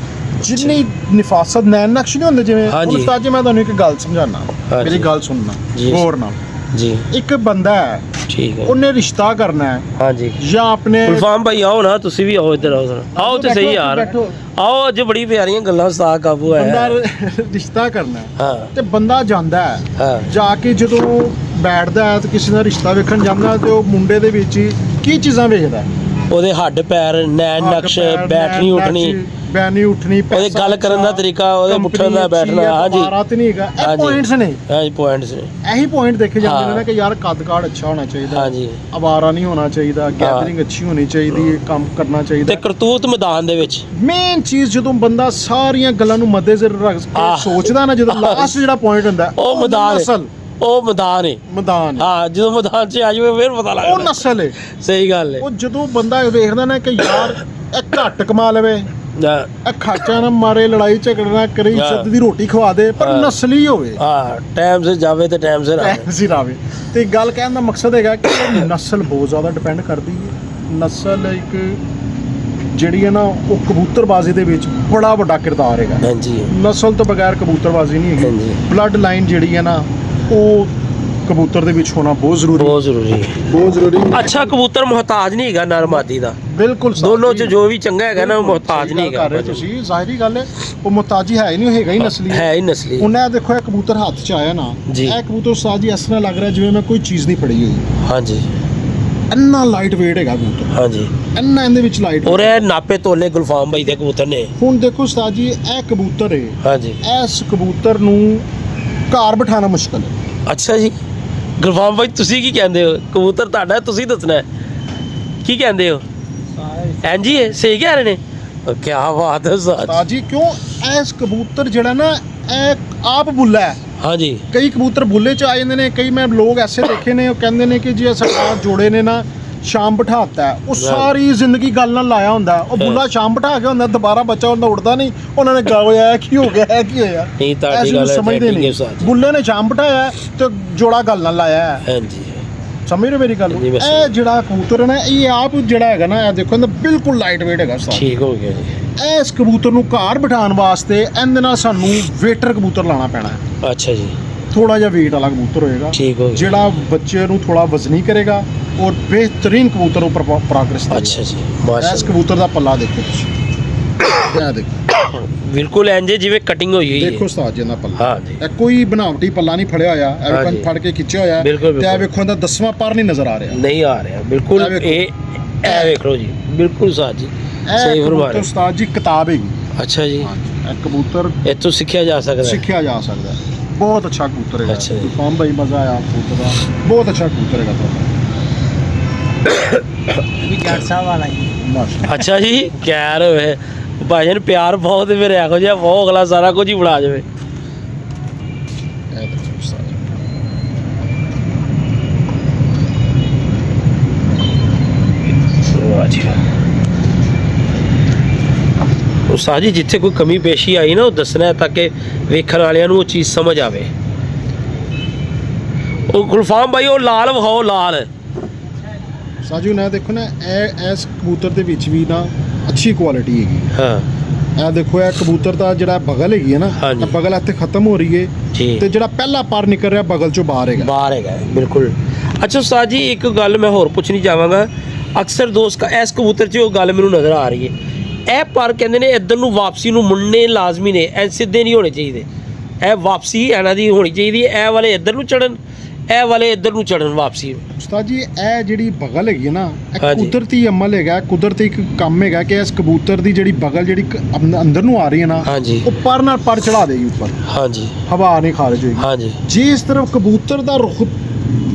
ਜਿੰਨੀ ਨਿਫਾਸਤ, ਨੈਣ ਨਕਸ਼ ਨਹੀਂ ਹੁੰਦੇ ਜਿਵੇਂ। ਹਾਂਜੀ। ਹੁਣ ਉਸਤਾਦ ਜੀ ਮੈਂ ਤੁਹਾਨੂੰ ਇੱਕ ਗੱਲ ਸਮਝਾਉਣਾ, ਹਾਂਜੀ। ਮੇਰੀ ਗੱਲ ਸੁਣਨਾ ਜੀ। ਗੌਰ ਨਾਲ। ਜੀ, ਇੱਕ ਬੰਦਾ ਹੈ, ਠੀਕ ਹੈ। ਉਹਨੇ ਰਿਸ਼ਤਾ ਕਰਨਾ ਹੈ, ਹਾਂਜੀ, ਜਾਂ ਆਪਣੇ ਗੁਲਫਾਮ ਭਾਈ ਆਓ ਨਾ, ਤੁਸੀਂ ਵੀ ਆਓ ਇੱਧਰ, ਆਓ ਸਰ, ਆਓ ਤੇ ਸਹੀ ਯਾਰ, ਬੈਠੋ। ਆਓ। ਅੱਜ ਬੜੀ ਪਿਆਰੀਆਂ ਗੱਲਾਂ ਉਸਤਾਦ ਕਾਬੂ ਬੰਦਾ ਆਇਆ। ਰਿਸ਼ਤਾ ਕਰਨਾ ਹੈ, ਹਾਂ ਤੇ ਬੰਦਾ ਜਾਂਦਾ ਹੈ, ਹਾਂ, ਜਾ ਕੇ ਜਦੋਂ ਬੈਠਦਾ ਹੈ ਤੇ ਕਿਸੇ ਦਾ ਰਿਸ਼ਤਾ ਵੇਖਣ ਜਾਂਦਾ, ਤੇ ਉਹ ਮੁੰਡੇ ਦੇ ਵਿੱਚ ਕੀ ਚੀਜ਼ਾਂ ਵੇਖਦਾ ਹੈ? ਉਹਦੇ ਹੱਡ ਪੈਰ, ਨੈਣ ਨਕਸ਼, ਬੈਠਣੀ ਉੱਠਣੀ, ਬੈਣੀ ਉੱਠਣੀ, ਉਹਦੇ ਗੱਲ ਕਰਨ ਦਾ ਤਰੀਕਾ, ਉਹਦੇ ਉੱਠਣ ਦਾ ਬੈਠਣਾ। ਹਾਂਜੀ ਮਾਰਾਤ ਨਹੀਂ ਹੈਗਾ, ਇਹ ਹਾਂਜੀ। ਪੁਆਇੰਟਸ ਨੇ। ਹਾਂਜੀ, ਪੁਆਇੰਟਸ ਨੇ। ਇਹੀ ਪੁਆਇੰਟ ਦੇਖੇ ਜਾਂਦੇ ਨੇ ਹਾਂ। ਨਾ ਕਿ ਯਾਰ ਕੱਦ ਕਾਠ ਅੱਛਾ ਹੋਣਾ ਚਾਹੀਦਾ, ਹਾਂਜੀ, ਅਵਾਰਾ ਨਹੀਂ ਹੋਣਾ ਚਾਹੀਦਾ, ਗੈਦਰਿੰਗ ਅੱਛੀ ਹੋਣੀ ਚਾਹੀਦੀ ਹੈ, ਕੰਮ ਕਰਨਾ ਚਾਹੀਦਾ। ਤੇ ਕਰਤੂਤ ਮੈਦਾਨ ਦੇ ਵਿੱਚ ਮੇਨ ਚੀਜ਼ ਜਦੋਂ ਬੰਦਾ ਸਾਰੀਆਂ ਗੱਲਾਂ ਨੂੰ ਮੱਦੇਨਜ਼ਰ ਰੱਖ ਕੇ ਆਹ। ਸੋਚਦਾ ਨਾ, ਜਦੋਂ ਲਾਸਟ ਜਿਹੜਾ ਪੁਆਇੰਟ ਹੁੰਦਾ ਉਹ ਮੈਦਾਨ ਹੈ। ਨਸਲ, ਉਹ ਮੈਦਾਨ ਹੈ। ਮੈਦਾਨ ਹੈ। ਹਾਂ, ਜਦੋਂ ਮੈਦਾਨ 'ਚ ਆ ਜਾਵੇ ਫਿਰ ਪਤਾ ਉਹ ਲੱਗਦਾ। ਨਸਲ ਹੈ। ਸਹੀ ਗੱਲ ਹੈ। ਉਹ ਜਦੋਂ ਬੰਦਾ ਵੇਖਦਾ ਨਾ ਕਿ ਯਾਰ ਇਹ ਘੱਟ ਕਮਾ ਲਵੇ, ਇਹ ਖਾਚਾ ਨਾ ਮਾਰੇ, ਲੜਾਈ ਝਗੜਾ ਕਰੇ, ਹਾਂ। ਇੱਜ਼ਤ ਦੀ ਰੋਟੀ ਖਵਾ ਦੇ, ਪਰ ਹਾਂ। ਨਸਲੀ ਹੋਵੇ, ਹਾਂ, ਟਾਈਮ ਸਿਰ ਜਾਵੇ ਤੇ ਟਾਈਮ ਸਿਰ ਆਵੇ। ਐਸੀ ਰਾਵੇ। ਤੇ ਗੱਲ ਕਹਿਣ ਦਾ ਮਕਸਦ ਹੈਗਾ ਕਿ ਨਸਲ ਬਹੁਤ ਜ਼ਿਆਦਾ ਡਿਪੈਂਡ ਕਰਦੀ ਹੈ। ਨਸਲ ਇੱਕ ਜਿਹੜੀ ਹੈ ਨਾ, ਉਹ ਕਬੂਤਰਬਾਜ਼ੀ ਦੇ ਵਿੱਚ ਬੜਾ ਵੱਡਾ ਕਿਰਦਾਰ ਹੈਗਾ। ਹਾਂਜੀ, ਨਸਲ ਤੋਂ ਬਗੈਰ ਕਬੂਤਰਬਾਜ਼ੀ ਨਹੀਂ ਹੈਗੀ। ਹਾਂਜੀ। ਬਲੱਡ ਲਾਈਨ ਜਿਹੜੀ ਹੈ ਨਾ, ਉਹ ਕਬੂਤਰ ਦੇ ਵਿੱਚ ਹੋਣਾ ਬਹੁਤ ਜ਼ਰੂਰੀ ਬਹੁਤ ਜ਼ਰੂਰੀ ਹੈ। ਬਹੁਤ ਜ਼ਰੂਰੀ। ਅੱਛਾ, ਕਬੂਤਰ ਮੁਹਤਾਜ ਨਹੀਂ ਹੈਗਾ ਨਰ ਮਾਦੀ ਦਾ। ਬਿਲਕੁਲ ਸਾਫ਼ ਦੋਨੋਂ 'ਚ ਜੀ। ਜੋ ਵੀ ਚੰਗਾ ਹੈਗਾ ਨਾ, ਉਹ ਬਿਲਕੁਲ ਮੁਹਤਾਜ ਸਹੀ ਨਹੀਂ ਗੱਲ ਕਰ ਰਹੇ ਹੈਗਾ। ਤੁਸੀਂ, ਜ਼ਾਹਿਰੀ ਗੱਲ ਹੈ, ਉਹ ਮੁਹਤਾਜੀ ਹੈ ਹੀ ਨਹੀਂ, ਹੈਗਾ ਹੀ ਨਸਲੀ ਹੈ ਹੀ ਨਸਲੀ। ਹੁਣ ਇਹ ਦੇਖੋ, ਇਹ ਕਬੂਤਰ ਹੱਥ 'ਚ ਆਇਆ ਨਾ, ਜੀ। ਇਹ ਕਬੂਤਰ ਉਸਤਾਦ ਜੀ ਇਸ ਤਰ੍ਹਾਂ ਲੱਗ ਰਿਹਾ ਜਿਵੇਂ ਮੈਂ ਕੋਈ ਚੀਜ਼ ਨਹੀਂ ਫੜੀ ਹੋਈ। ਹਾਂਜੀ, ਇੰਨਾ ਲਾਈਟ weight ਹੈਗਾ ਕਬੂਤਰ, ਹਾਂਜੀ। ਇੰਨਾ ਇਹਦੇ ਵਿੱਚ ਲਾਈਟ। ਔਰ ਇਹ ਨਾਪੇ ਤੋਲੇ ਗੁਲਫਾਮ ਭਾਈ ਦੇ ਕਬੂਤਰ ਨੇ। ਹੁਣ ਦੇਖੋ ਉਸਤਾਦ ਜੀ, ਇਹ ਕਬੂਤਰ ਹੈ, ਹਾਂਜੀ, ਇਸ ਕਬੂਤਰ ਨੂੰ ਘਰ ਬਿਠਾਉਣਾ ਮੁਸ਼ਕਲ ਹੈ। ਅੱਛਾ ਜੀ। ਗੁਲਫਾਮ ਭਾਈ ਤੁਸੀਂ ਕੀ ਕਹਿੰਦੇ ਹੋ? ਕਬੂਤਰ ਤੁਹਾਡਾ, ਤੁਸੀਂ ਦੱਸਣਾ ਹੈ। ਕੀ ਕਹਿੰਦੇ ਹੋ? ਹਾਂਜੀ, ਹੈ ਸਹੀ ਕਹਿ ਰਹੇ ਨੇ। ਕੀ ਬਾਤ ਹੈ ਉਸਤਾਦ। ਉਸਤਾਦ ਜੀ, ਕਿਉਂ ਇਸ ਕਬੂਤਰ ਜਿਹੜਾ ਨਾ, ਇਹ ਆਪ ਬੁੱਲਾ ਹੈ। ਹਾਂਜੀ, ਕਈ ਕਬੂਤਰ ਬੁੱਲੇ 'ਚ ਆ ਜਾਂਦੇ ਨੇ, ਕਈ ਮੈਂ ਲੋਕ ਐਸੇ ਦੇਖੇ ਨੇ, ਉਹ ਕਹਿੰਦੇ ਨੇ ਕਿ ਜੀ ਇਹ ਸਰਕਾਰ ਜੋੜੇ ਨੇ ਨਾ, ਸ਼ਾਮ ਬਿਠਾਤਾ ਹੈ, ਉਹ ਸਾਰੀ ਜ਼ਿੰਦਗੀ ਗੱਲ ਨਾਲ ਲਾਇਆ ਹੁੰਦਾ ਹੈ। ਉਹ ਬੁੱਲਾ ਸ਼ਾਮ ਬਿਠਾ ਕੇ ਹੁੰਦਾ, ਦੁਬਾਰਾ ਬੱਚਾ ਹੁੰਦਾ ਉੱਠਦਾ ਨਹੀਂ, ਉਹਨਾਂ ਨੇ ਗਾ ਹੋਇਆ ਕੀ ਹੋ ਗਿਆ ਹੈ, ਕੀ ਹੋਇਆ ਨਹੀਂ ਤੁਹਾਡੀ ਐਸੀ ਗੱਲ ਸਮਝਦੇ ਠੀਕ ਹੈ ਨਹੀਂ। ਉਸਤਾਦ ਜੀ। ਬੁੱਲੇ ਨੇ ਸ਼ਾਮ ਬਿਠਾਇਆ ਹੈ ਤੇ ਜੋੜਾ ਗੱਲ ਨਾਲ ਲਾਇਆ ਹੈ। ਹਾਂਜੀ ਸਮਝ ਰਹੇ ਮੇਰੀ ਗੱਲ ਨੂੰ? ਜੀ, ਮੈਂ ਇਹ ਜਿਹੜਾ ਕਬੂਤਰ ਹੈ ਨਾ, ਇਹ ਆਪ ਜਿਹੜਾ ਹੈਗਾ ਨਾ, ਇਹ ਦੇਖੋ ਇਹਦਾ ਬਿਲਕੁਲ ਲਾਈਟ ਵੇਟ ਹੈਗਾ ਉਸਤਾਦ। ਠੀਕ ਹੋ ਗਿਆ ਜੀ। ਇਸ ਕਬੂਤਰ ਨੂੰ ਘਰ ਬਿਠਾਉਣ ਵਾਸਤੇ ਇਹਦੇ ਨਾਲ ਸਾਨੂੰ ਵੇਟਰ ਕਬੂਤਰ ਲਾਣਾ ਪੈਣਾ ਹੈ। ਅੱਛਾ ਜੀ ਥੋੜਾ ਜਿਹਾ weight ਵਾਲਾ ਕਬੂਤਰ ਹੋਏਗਾ, ਠੀਕ ਹੋ ਗਿਆ। ਜਿਹੜਾ ਬੱਚੇ ਨੂੰ ਥੋੜਾ ਵਜ਼ਨੀ ਕਰੇਗਾ ਔਰ ਬਿਹਤਰੀਨ ਕਬੂਤਰ ਉੱਪਰ ਪ੍ਰੋਗਰੈਸ ਦੇਗਾ। ਅੱਛਾ ਜੀ ਇਸ ਮਾਸ਼ਾਅੱਲਾ ਕਬੂਤਰ ਦਾ ਪੱਲਾ ਦੇਖੋ ਤੁਸੀਂ, ਇਹ ਦੇਖੋ ਬਿਲਕੁਲ ਇੰਜ ਜਿਵੇਂ ਕਟਿੰਗ ਹੋਈ ਹੋਈ ਦੇਖੋ ਹੈ। ਉਸਤਾਦ ਜੀ ਦਾ ਪੱਲਾ, ਹਾਂ ਜੀ ਇਹ ਕੋਈ ਬਣਾਵਟੀ ਪੱਲਾ ਨਹੀਂ ਫੜਿਆ ਹੋਇਆ, ਇਹ ਹਾਂ ਜੀ। ਵੇਖੋ ਫੜ ਕੇ ਖਿੱਚਿਆ ਹੋਇਆ ਬਿਲਕੁਲ, ਤੇ ਇਹ ਬਿਲਕੁਲ। ਵੇਖੋ ਇਹਦਾ 10ਵਾਂ ਪਰ ਨਹੀਂ ਨਜ਼ਰ ਆ ਰਿਹਾ। ਨਹੀਂ ਆ ਰਿਹਾ ਬਿਲਕੁਲ। ਇਹ ਵੇਖੋ। ਇਹ ਵੇਖ ਲਓ ਜੀ ਬਿਲਕੁਲ ਸਾਜ ਜੀ ਸਹੀ ਇਹ ਫਰਮਾ ਕਬੂਤਰ ਰਹੇ। ਉਸਤਾਦ ਜੀ ਕਿਤਾਬ ਹੈਗੀ। ਅੱਛਾ ਜੀ ਇਹ ਕਬੂਤਰ ਇੱਥੋਂ ਸਿੱਖਿਆ ਜਾ ਸਕਦਾ ਹੈ। ਸਿੱਖਿਆ ਜਾ ਸਕਦਾ ਹੈ। ਬਹੁਤ ਅੱਛਾ ਕਬੂਤਰ ਹੈਗਾ। ਅੱਛਾ ਜੀ। ਫਾਰਮ ਭਾਈ ਮਜ਼ਾ ਆਇਆ ਕਬੂਤਰ ਦਾ, ਬਹੁਤ ਅੱਛਾ ਕਬੂਤਰ ਹੈਗਾ ਤੁਹਾਡਾ। ਵੀ ਜੱਟ ਸਾਹਿਬ ਵਾਲਾ ਹੀ ਮਾਸ਼ਾ ਅੱਛਾ ਜੀ ਕੈਰ ਹੋਵੇ ਭਾਜਨ ਪਿਆਰ ਬਹੁਤ ਮੇਰੇ ਇਹੋ ਜਿਹਾ ਬਹੁਤ ਅਗਲਾ ਸਾਰਾ ਕੁਝ ਹੀ ਬਣਾ ਜਾਵੇ। ਇਹ ਦੇਖੋ ਉਸਤਾਦ ਜੀ। ਵਾਹ ਜੀ ਉਸਤਾਦ ਜੀ ਜਿੱਥੇ ਕੋਈ ਕਮੀ ਪੇਸ਼ੀ ਆਈ ਨਾ ਉਹ ਦੱਸਣਾ ਹੈ ਤਾਂ ਕਿ ਵੇਖਣ ਵਾਲਿਆਂ ਨੂੰ ਉਹ ਚੀਜ਼ ਸਮਝ ਆਵੇ। ਉਹ ਗੁਲਫਾਮ ਭਾਈ ਉਹ ਲਾਲ ਵਿਖਾਓ ਲਾਲ। ਸਾਜੂ ਨਾ ਦੇਖੋ ਨਾ, ਇਹ ਇਸ ਕਬੂਤਰ ਦੇ ਵਿੱਚ ਵੀ ਨਾ ਅੱਛੀ ਕੁਆਲਿਟੀ ਹੈਗੀ। ਹਾਂ ਇਹ ਦੇਖੋ ਇਹ ਕਬੂਤਰ ਦਾ ਜਿਹੜਾ ਬਗਲ ਹੈਗੀ ਹੈ ਨਾ, ਹਾਂਜੀ। ਇਹ ਬਗਲ ਇੱਥੇ ਖਤਮ ਹੋ ਰਹੀ ਹੈ ਜੀ ਤੇ ਜਿਹੜਾ ਪਹਿਲਾ ਪਰ ਨਿਕਲ ਰਿਹਾ ਬਗਲ ਚੋਂ ਬਾਹਰ ਹੈਗਾ। ਬਾਹਰ ਹੈਗਾ ਹੈ, ਬਿਲਕੁਲ। ਅੱਛਾ ਉਸਤਾਦ ਜੀ ਇੱਕ ਗੱਲ ਮੈਂ ਹੋਰ ਪੁੱਛਣੀ ਚਾਹਾਂਗਾ, ਅਕਸਰ ਦੋਸਤ ਇਸ ਕਬੂਤਰ 'ਚ ਉਹ ਗੱਲ ਮੈਨੂੰ ਨਜ਼ਰ ਆ ਰਹੀ ਹੈ, ਇਹ ਪਰ ਕਹਿੰਦੇ ਨੇ ਇੱਧਰ ਨੂੰ ਵਾਪਸੀ ਨੂੰ ਮੁੜਨੇ ਲਾਜ਼ਮੀ ਨੇ, ਐ ਸਿੱਧੇ ਨਹੀਂ ਹੋਣੇ ਚਾਹੀਦੇ, ਇਹ ਵਾਪਸੀ ਇਹਨਾਂ ਦੀ ਹੋਣੀ ਚਾਹੀਦੀ ਹੈ, ਇਹ ਵਾਲੇ ਇੱਧਰ ਨੂੰ ਚੜਨ, ਇਹ ਵਾਲੇ ਇੱਧਰ ਨੂੰ ਚੜਨ ਵਾਪਸੀ। ਉਸਤਾਦ ਜੀ ਇਹ ਜਿਹੜੀ ਬਗਲ ਹੈਗੀ ਹੈ ਨਾ, ਇਹ ਹਾਂਜੀ। ਕੁਦਰਤੀ ਅਮਲ ਹੈਗਾ, ਕੁਦਰਤੀ ਇੱਕ ਕੰਮ ਹੈਗਾ ਕਿ ਇਸ ਕਬੂਤਰ ਦੀ ਜਿਹੜੀ ਬਗਲ ਜਿਹੜੀ ਅੰਦਰ ਨੂੰ ਆ ਰਹੀ ਹੈ ਨਾ, ਹਾਂਜੀ ਉਹ ਪਰ ਨਾਲ ਪਰ ਚੜਾ ਦੇਗੀ ਉੱਪਰ, ਹਾਂਜੀ ਹਵਾ ਨਹੀਂ ਖਾਰਜ ਹੋਏਗੀ। ਹਾਂਜੀ ਜੇ ਇਸ ਤਰਫ ਕਬੂਤਰ ਦਾ ਰੁਖ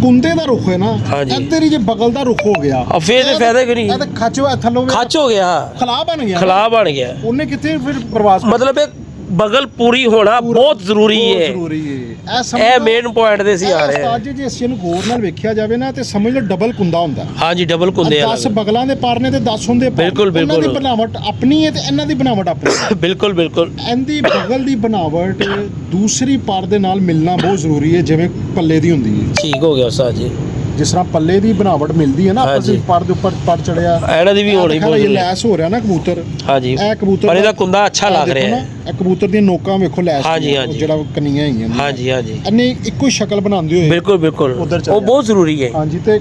ਕੁੰਦੇ ਦਾ ਰੁਖ ਹੈ ਨਾ, ਹਾਂਜੀ। ਇੱਧਰ ਹੀ ਜੇ ਬਗਲ ਦਾ ਰੁਖ ਹੋ ਗਿਆ, ਆ ਫੇਰ ਤੇ ਫਾਇਦਾ ਕਿ ਨਹੀਂ, ਇਹ ਤਾਂ ਖੱਚਵਾ ਥੱਲੋਂ ਖੱਚ ਹੋ ਗਿਆ, ਖਲਾ ਬਣ ਗਿਆ। ਖਲਾ ਬਣ ਗਿਆ। ਉਹਨੇ ਕਿੱਥੇ ਫਿਰ ਪ੍ਰਵਾਸ ਮਤਲਬ ਇਹ ਬਗਲ ਪੂਰੀ ਹੋਣਾ ਬਹੁਤ ਜ਼ਰੂਰੀ ਬਹੁਤ ਹੈ। ਜ਼ਰੂਰੀ ਹੈ। ਇਹ ਮੇਨ ਪੁਆਇੰਟ ਦੇ ਸੀ ਆ ਰਹੇ ਉਸਤਾਦ ਜੀ ਜੇ ਅਸੀਂ ਇਹਨੂੰ ਗੌਰ ਨਾਲ ਵੇਖਿਆ ਜਾਵੇ ਨਾ ਤੇ ਸਮਝ ਲਓ ਡਬਲ ਕੁੰਦਾ ਹੁੰਦਾ। ਹਾਂਜੀ ਡਬਲ ਕੁੰਦੇ 10 ਬਗਲਾਂ ਦੇ ਪਰ ਨੇ ਤੇ 10 ਹੁੰਦੇ ਪਰ। ਬਿਲਕੁਲ, ਉਹਨਾਂ ਬਿਲਕੁਲ। ਦੀ ਬਣਾਵਟ ਆਪਣੀ ਹੈ ਤੇ ਇਹਨਾਂ ਦੀ ਬਣਾਵਟ ਆਪਣੀ ਹੈ। ਬਿਲਕੁਲ ਬਿਲਕੁਲ ਇਹਦੀ ਬਗਲ ਦੀ ਬਣਾਵਟ ਦੂਸਰੀ ਪਰ ਦੇ ਨਾਲ ਮਿਲਣਾ ਬਹੁਤ ਜ਼ਰੂਰੀ ਹੈ, ਜਿਵੇਂ ਪੱਲੇ ਦੀ ਹੁੰਦੀ ਹੈ। ਠੀਕ ਹੋ ਗਿਆ ਉਸਤਾਦ ਜੀ। ਜਿਸ ਤਰ੍ਹਾਂ ਪੱਲੇ ਦੀ ਬਣਾਵਟ ਮਿਲਦੀ ਹੈ ਨਾ, ਹਾਂਜੀ। ਆਪਸ ਪਰ ਦੇ ਉੱਪਰ ਪਰ ਚੜਿਆ, ਇਹਨਾਂ ਦੀ ਵੀ ਹੋਣੀ ਬਹੁਤ ਇਹ ਜ਼ਰੂਰੀ। ਲੈਸ ਹੋ ਰਿਹਾ ਨਾ ਕਬੂਤਰ, ਹਾਂਜੀ ਇਹ ਕਬੂਤਰ ਪਰ ਇਹਦਾ ਕੁੰਦਾ ਅੱਛਾ ਲੱਗ ਦੇਖੋ ਰਿਹਾ ਨਾ, ਹੈ। ਇਹ ਕਬੂਤਰ ਦੀਆਂ ਨੋਕਾਂ ਵੇਖੋ ਲੈਸ ਹਾਂਜੀ, ਦੀਆਂ, ਹਾਂਜੀ। ਜਿਹੜਾ ਕਨੀਆਂ ਹੈਗੀਆਂ ਨੇ। ਹਾਂਜੀ ਹਾਂਜੀ ਇਹਨੇ ਇੱਕੋ ਹੀ ਸ਼ਕਲ ਬਣਾਉਂਦੇ ਹੋਏ ਬਿਲਕੁਲ ਬਿਲਕੁਲ ਉੱਧਰ ਚੱਲ ਉਹ ਬਹੁਤ ਜ਼ਰੂਰੀ ਹੈ। ਹਾਂਜੀ, ਤੇ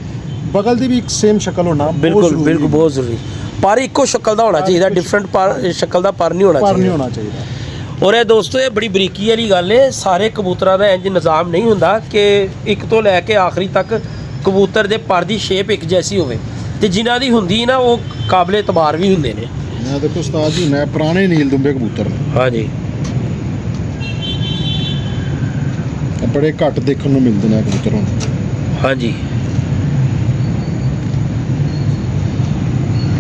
ਬਗਲ ਦੀ ਵੀ ਇੱਕ ਸੇਮ ਸ਼ਕਲ ਹੋਣਾ ਬਹੁਤ ਬਿਲਕੁਲ ਜ਼ਰੂਰੀ ਬਿਲਕੁਲ ਹੈ। ਬਹੁਤ ਜ਼ਰੂਰੀ। ਪਰ ਇੱਕੋ ਸ਼ਕਲ ਦਾ ਹੋਣਾ ਚਾਹੀਦਾ, ਡਿਫਰੈਂਟ ਪਰ ਸ਼ਕਲ ਦਾ ਪਰ ਨਹੀਂ ਹੋਣਾ ਪਰ ਨਹੀਂ ਚਾਹੀਦਾ। ਹੋਣਾ ਚਾਹੀਦਾ। ਔਰ ਇਹ ਦੋਸਤੋ ਇਹ ਬੜੀ ਬਰੀਕੀ ਵਾਲੀ ਗੱਲ ਹੈ, ਸਾਰੇ ਕਬੂਤਰਾਂ ਦਾ ਇੰਜ ਨਿਜ਼ਾਮ ਨਹੀਂ ਹੁੰਦਾ ਕਿ ਇੱਕ ਤੋਂ ਲੈ ਕੇ ਆਖਰੀ ਤੱਕ ਕਬੂਤਰ ਦੇ ਪਰ ਦੀ ਸ਼ੇਪ ਇੱਕ ਜੈਸੀ ਹੋਵੇ, ਤੇ ਜਿਨ੍ਹਾਂ ਦੀ ਹੁੰਦੀ ਨਾ ਉਹ ਕਾਬਲੇ ਇਤਬਾਰ ਵੀ ਹੁੰਦੇ ਨੇ। ਮੈਂ ਦੇਖੋ ਉਸਤਾਦ ਜੀ, ਮੈਂ ਪੁਰਾਣੇ ਨੀਲ ਦੁੰਬੇ ਕਬੂਤਰ ਨੇ, ਹਾਂਜੀ ਇਹ ਬੜੇ ਘੱਟ ਦੇਖਣ ਨੂੰ ਮਿਲਦੇ ਨੇ ਕਬੂਤਰ ਹੁਣ। ਹਾਂਜੀ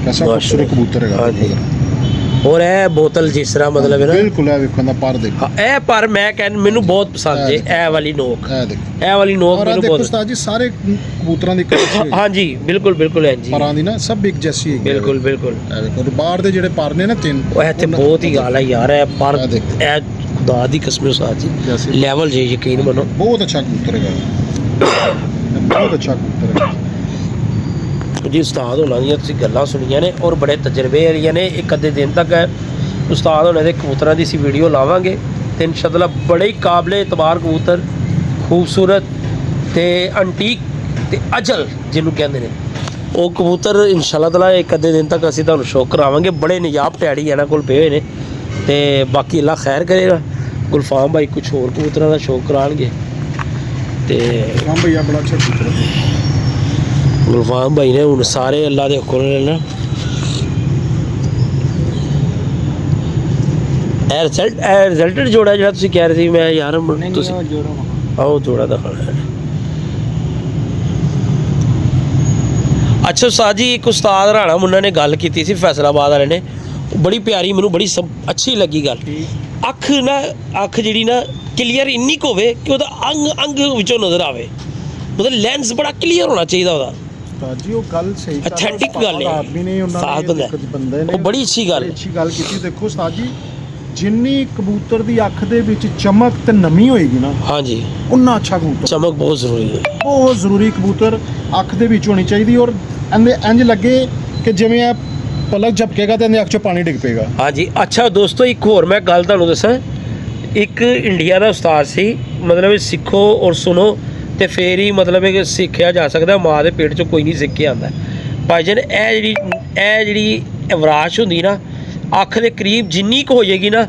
ਐਸਾ ਖੂਬਸੂਰਤ ਕਬੂਤਰ ਹੈਗਾ ਹਾਂਜੀ। ਕਬੂਤਰ। ਔਰ ਇਹ ਬੋਤਲ ਜਿਸ ਤਰ੍ਹਾਂ ਮਤਲਬ ਹੈ ਨਾ, ਬਿਲਕੁਲ ਇਹ ਵੇਖਣ ਦਾ ਪਰ ਦੇਖੋ, ਹਾਂ, ਇਹ ਪਰ ਮੈਂ ਕਹਿੰਦਾ ਮੈਨੂੰ ਬਹੁਤ ਪਸੰਦ ਹੈ, ਇਹ ਵਾਲੀ ਨੋਕ, ਇਹ ਦੇਖੋ। ਇਹ ਵਾਲੀ ਨੋਕ ਔਰ ਇਹ ਮੈਨੂੰ ਦੇਖੋ ਬਹੁਤ। ਉਸਤਾਦ ਜੀ, ਸਾਰੇ ਕਬੂਤਰਾਂ ਦੀ ਕਲਰ ਹਾਂਜੀ ਬਿਲਕੁਲ ਬਿਲਕੁਲ ਹੈ ਜੀ, ਪਰਾਂ ਦੀ ਨਾ ਸਭ ਇੱਕ ਜੈਸੀ ਹੈਗੀ। ਬਿਲਕੁਲ ਬਿਲਕੁਲ। ਇਹ ਦੇਖੋ ਬਾਹਰ ਦੇ ਜਿਹੜੇ ਪਰ ਨੇ ਨਾ ਤਿੰਨ, ਉਹ ਇੱਥੇ ਬਹੁਤ ਹੀ ਗੱਲ ਹੈ ਯਾਰ, ਇਹ ਪਰ ਇਹ ਦੇਖੋ। ਇਹ ਖੁਦਾ ਦੀ ਕਸਮ ਸਾਥ ਜੀ ਜੈਸੇ ਲੈਵਲ ਜੇ ਯਕੀਨ ਮੰਨੋ ਬਹੁਤ ਅੱਛਾ ਕਬੂਤਰ ਹੈਗਾ ਇਹ। ਬਹੁਤ ਅੱਛਾ ਕਬੂਤਰ ਹੈਗਾ ਜੀ। ਉਸਤਾਦ ਹੋਣਾ ਦੀਆਂ ਤੁਸੀਂ ਗੱਲਾਂ ਸੁਣੀਆਂ ਨੇ ਔਰ ਬੜੇ ਤਜਰਬੇ ਵਾਲੀਆਂ ਨੇ। ਇੱਕ ਅੱਧੇ ਦਿਨ ਤੱਕ ਉਸਤਾਦ ਹੋਣਾ ਦੇ ਕਬੂਤਰਾਂ ਦੀ ਅਸੀਂ ਵੀਡੀਓ ਲਾਵਾਂਗੇ ਤੇ ਇਨਸ਼ਾਅੱਲਾ ਬੜੇ ਹੀ ਕਾਬਲੇ ਇਤਬਾਰ ਕਬੂਤਰ, ਖੂਬਸੂਰਤ ਤੇ ਅੰਟੀਕ ਤੇ ਅਜਲ ਜਿਹਨੂੰ ਕਹਿੰਦੇ ਨੇ, ਉਹ ਕਬੂਤਰ ਇਨਸ਼ਾਅੱਲਾ ਤਾਲਾ ਇੱਕ ਅੱਧੇ ਦਿਨ ਤੱਕ ਅਸੀਂ ਤੁਹਾਨੂੰ ਸ਼ੌਕ ਕਰਾਵਾਂਗੇ। ਬੜੇ ਨਿਯਾਬ ਟੈਡੀ ਇਹਨਾਂ ਕੋਲ ਪਏ ਹੋਏ ਨੇ ਤੇ ਬਾਕੀ ਅੱਲਾ ਖੈਰ ਕਰੇਗਾ। ਗੁਲਫਾਮ ਭਾਈ ਕੁਝ ਹੋਰ ਕਬੂਤਰਾਂ ਦਾ ਸ਼ੌਕ ਕਰਾਉਣਗੇ ਤੇ ਹਾਂ ਭਈਆ, ਬੜਾ ਅੱਛਾ ਕਬੂਤਰ ਹੈ। ਗੁਲਫਾਮ ਭਾਈ ਨੇ ਹੁਣ ਸਾਰੇ ਅੱਲਾ ਦੇ ਹੁਕਮ ਨਾਲ ਇਹ ਰਿਜ਼ਲਟਡ ਜੋੜਾ ਜਿਹੜਾ ਤੁਸੀਂ ਕਹਿ ਰਹੇ ਸੀ, ਮੈਂ ਯਾਰ ਤੁਸੀਂ ਆਓ ਜੋੜਾ ਦਿਖਾਣਾ ਹੈ। ਅੱਛਾ ਉਸਤਾਦ ਜੀ, ਇੱਕ ਉਸਤਾਦ ਰਾਣਾ ਮੁੰਨਾ ਨੇ ਗੱਲ ਕੀਤੀ ਸੀ ਫੈਸਲਾਬਾਦ ਵਾਲੇ ਨੇ, ਉਹ ਬੜੀ ਪਿਆਰੀ, ਮੈਨੂੰ ਬੜੀ ਅੱਛੀ ਲੱਗੀ ਗੱਲ। ਅੱਖ ਨਾ, ਅੱਖ ਜਿਹੜੀ ਨਾ ਕਲੀਅਰ ਇੰਨੀ ਕੁ ਹੋਵੇ ਕਿ ਉਹਦਾ ਅੰਗ ਅੰਗ ਵਿੱਚੋਂ ਨਜ਼ਰ ਆਵੇ, ਮਤਲਬ ਲੈਂਸ ਬੜਾ ਕਲੀਅਰ ਹੋਣਾ ਚਾਹੀਦਾ ਉਹਦਾ। ਉਸਤਾਦ ਜੀ ਉਹ ਗੱਲ ਸਹੀ ਕਰ ਰਹੇ ਹੋ। Authentic ਗੱਲ ਹੈ। ਆਦਮੀ ਨੇ ਉਹਨਾਂ ਸਾਫ਼ ਨੇ ਬੰਦਾ ਹੈ। ਇੱਕ ਬੰਦੇ ਨੇ ਉਹ ਬੜੀ ਅੱਛੀ ਗੱਲ ਬੜੀ ਹੈ। ਅੱਛੀ ਗੱਲ ਕੀਤੀ। ਦੇਖੋ ਉਸਤਾਦ ਜੀ ਜਿੰਨੀ ਕਬੂਤਰ ਦੀ ਅੱਖ ਦੇ ਵਿੱਚ ਚਮਕ ਤੇ ਨਮੀ ਹੋਏਗੀ ਨਾ ਹਾਂਜੀ, ਉਨਾ ਅੱਛਾ ਕਬੂਤਰ। ਚਮਕ ਬਹੁਤ ਜ਼ਰੂਰੀ ਹੈ। ਬਹੁਤ ਜ਼ਰੂਰੀ ਕਬੂਤਰ ਅੱਖ ਦੇ ਵਿੱਚ ਹੋਣੀ ਚਾਹੀਦੀ ਔਰ ਇੰਝ ਲੱਗੇ ਕਿ ਜਿਵੇਂ ਇਹ ਪਲਕ ਝਪਕੇਗਾ ਤੇ ਇਹਦੇ ਅੱਖ 'ਚੋਂ ਪਾਣੀ ਡਿੱਗ ਪਏਗਾ। ਹਾਂਜੀ ਅੱਛਾ ਦੋਸਤੋ, ਇੱਕ ਹੋਰ ਮੈਂ ਗੱਲ ਤੁਹਾਨੂੰ ਦੱਸਾਂ। ਇੱਕ ਇੰਡੀਆ ਦਾ ਉਸਤਾਦ ਸੀ, ਮਤਲਬ ਸਿੱਖੋ ਔਰ ਸੁਣੋ ਤੇ ਫੇਰ ਹੀ ਮਤਲਬ ਇਹ ਸਿੱਖਿਆ ਜਾ ਸਕਦਾ। ਮਾਂ ਦੇ ਪੇਟ 'ਚੋਂ ਕੋਈ ਨਹੀਂ ਸਿੱਖ ਕੇ ਆਉਂਦਾ। ਭਾਈਜਾਨ ਇਹ ਜਿਹੜੀ ਅਵਰਾਸ਼ ਹੁੰਦੀ ਨਾ ਅੱਖ ਦੇ ਕਰੀਬ ਜਿੰਨੀ ਕੁ ਹੋ ਜਾਏਗੀ ਨਾ,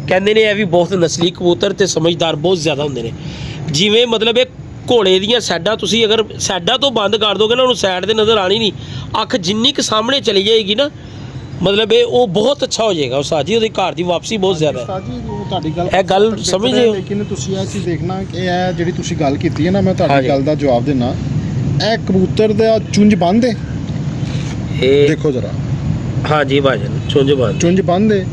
ਕਹਿੰਦੇ ਨੇ ਇਹ ਵੀ ਬਹੁਤ ਨਸਲੀ ਕਬੂਤਰ ਤੇ ਸਮਝਦਾਰ ਬਹੁਤ ਜ਼ਿਆਦਾ ਹੁੰਦੇ ਨੇ। ਜਿਵੇਂ ਮਤਲਬ ਇਹ ਘੋੜੇ ਦੀਆਂ ਸਾਈਡਾਂ, ਤੁਸੀਂ ਅਗਰ ਸਾਈਡਾਂ ਤੋਂ ਬੰਦ ਕਰ ਦੋਗੇ ਨਾ ਉਹਨੂੰ ਸਾਈਡ ਤੇ ਨਜ਼ਰ ਆਣੀ ਨਹੀਂ। ਅੱਖ ਜਿੰਨੀ ਕੁ ਸਾਹਮਣੇ ਚਲੀ ਜਾਏਗੀ ਨਾ, ਮਤਲਬ ਉਹ ਬਹੁਤ ਅੱਛਾ ਹੋ ਜਾਏਗਾ ਉਸਤਾਦ ਜੀ। ਉਹਦੀ ਘਰ ਦੀ ਵਾਪਸੀ ਬਹੁਤ ਜ਼ਿਆਦਾ ਹੈ। ਉਸਤਾਦ ਜੀ ਉਹ ਤੁਹਾਡੀ ਗੱਲ ਇਹ ਗੱਲ ਸਮਝਦੇ ਹੋ? ਲੇਕਿਨ ਤੁਸੀਂ ਇਹ ਚੀਜ਼ ਦੇਖਣਾ ਕਿ ਇਹ ਜਿਹੜੀ ਤੁਸੀਂ ਗੱਲ ਕੀਤੀ ਹੈ ਨਾ, ਮੈਂ ਤੁਹਾਡੀ ਹਾਂਜੀ। ਗੱਲ ਦਾ ਜਵਾਬ ਦੇਣਾ। ਇਹ ਕਬੂਤਰ ਦਾ ਚੁੰਝ ਬੰਦ ਹੈ, ਇਹ ਦੇਖੋ ਜਰਾ ਹਾਂਜੀ ਭਾਈਜਾਨ, ਚੁੰਝ ਬੰਦ ਚੁੰਝ ਬੰਦ ਹੈ।